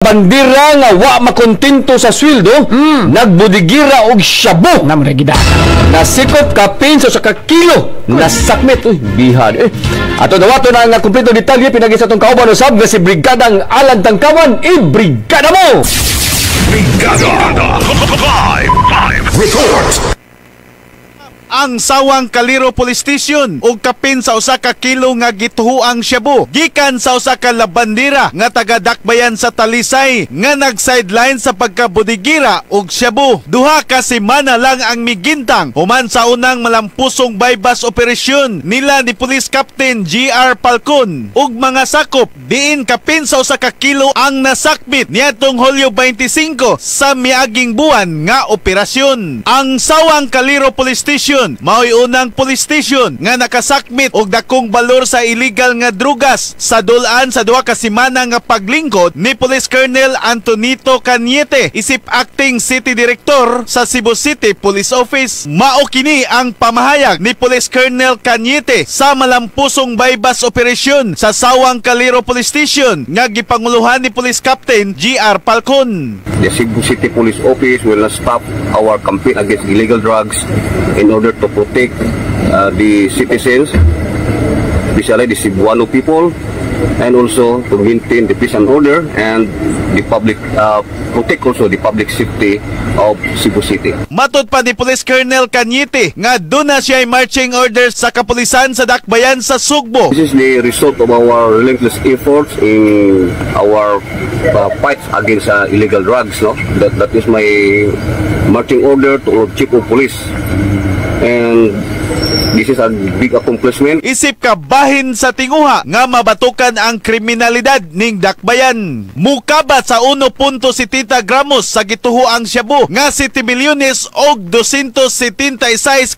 labandira nga wa makontento sa sweldo, nagbudigira og shabu. Namregida. Nasikop ka pinso sa kakilo. Nasakmit. Uy, bihad. Ato dawato na nga kumpleto detalye pinagi sa itong kauban usab nga si Brigadang Alan Tangkawan. Brigada mo! Brigada Live Report. Ang Sawang Kaliro Police Station og kapin sa usa ka kilo nga gituhuang shabu gikan sa usa ka labandira nga taga-dakbayan sa Talisay nga nag-sideline sa pagkabudigira og shabu. Duha ka semana lang ang migintang human sa unang malampusong bypass operasyon nila ni Police Captain GR Falcon ug mga sakop diin kapin sa usa ka kilo ang nasakmit niadtong Hulyo 25 sa miaging buwan nga operasyon. Ang Sawang Kaliro Police Station mao'y unang police station nga nakasakmit og dakong balor sa illegal nga drugas sa dulaan sa duha ka semana nga paglingkod ni Police Colonel Antonito Cañete, isip acting city director sa Cebu City Police Office. Mao kini ang pamahayag ni Police Colonel Cañete sa malampusong bypass operasyon sa Sawang Kaliro Police Station nga gipanguluhan ni Police Captain GR Falcon. The Cebu City Police Office will not stop our campaign against illegal drugs in order to protect the citizens, especially the Cebuano people, and also to maintain the peace and order and the public, protect also the public safety of Cebu City. Matod pa ni Police Colonel Cañete nga doon na siya marching orders sa kapulisan sa dakbayan sa Sugbo. This is the result of our relentless efforts in our fights against illegal drugs. No, that is my marching order to our Chief of Police. And this is a big accomplishment. Isip ka bahin sa tinguha nga mabatukan ang kriminalidad ning dakbayan. Mukabat sa 1.70 gramos sa gituhuang shabu nga 7 milyones og 276,000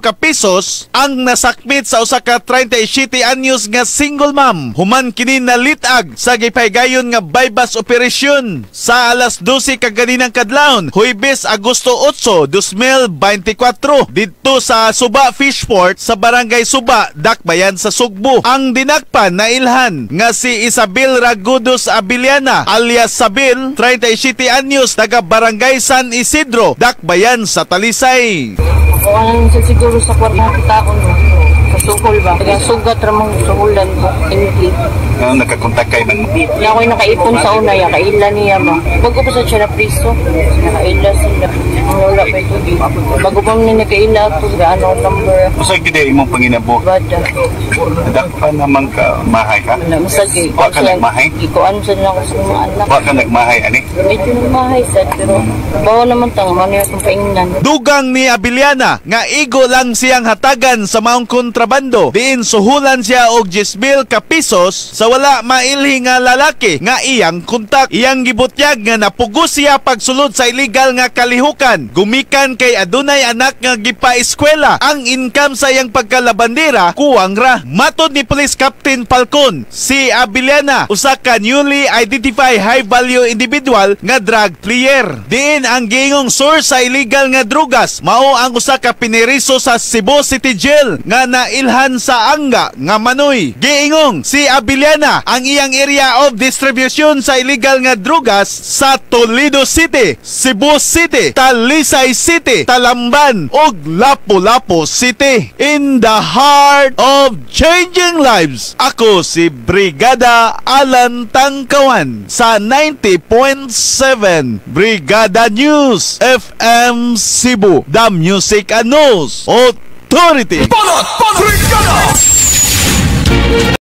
ka pesos ang nasakmit sa usa ka 37 anyos nga single mom. Human kini nalitag sa gipaygayon nga bypass operasyon sa alas 12 kaganinang kadlawon, Huwebes, Agosto 8, 2024 dito sa Suba Fishport sa Barangay Suba, dakbayan sa Sugbo. Ang dinakpan na ilhan nga si Isabel Ragudos Abiliana alias Sabil, 37 anyos, taga Barangay San Isidro, dakbayan sa Talisay. Walang siguro sa kwarta kita ko sa sukol ba? Taga-sugat ramang sukulan ko. Hindi. Nakakontak kayo ng Kaya ako'y nakaipon sa una, kaila niya ba? Bago pa sa siya na priso, nakaila sila. Ang wala pa ito. Bago pa mo nakaila ito, gaano number. Masag hindi imong panginabo. Bada. Dakpan naman ka, mahay ka? Masag Wa ka nagmahay? Ikuan sa lang sa mga anak. Wa ka nagmahay, ani? Medyo nagmahay sad, pero bawa naman tang, maniya itong paingnan. Dugang ni Abiliana nga igo lang siyang hatagan sa maong kontrabando. Diin suhulan siya og 10,000 ka pesos sa wala mailhi nga lalaki nga iyang kontak. Iyang gibutyag nga napugos siya pagsulod sa illegal nga kalihukan. Gumikan kay adunay anak nga gipa-eskwela. Ang income sa iyang pagkalabandera kuwang ra. Matod ni Police Captain Falcon, si Abiliana usa ka newly identified high value individual nga drug player. Diin ang gingong source sa illegal nga drugas mao ang usa ka piniriso sa Cebu City Jail nga nailhan sa angga nga manoy. Giingong si Abiliana ang iyang area of distribution sa illegal nga drugas sa Toledo City, Cebu City, Talisay City, Talamban ug Lapu-Lapu City. In the heart of changing lives, ako si Brigada Alan Tangkawan sa 90.7 Brigada News FM Cebu, the Music and News Authority. Brigada!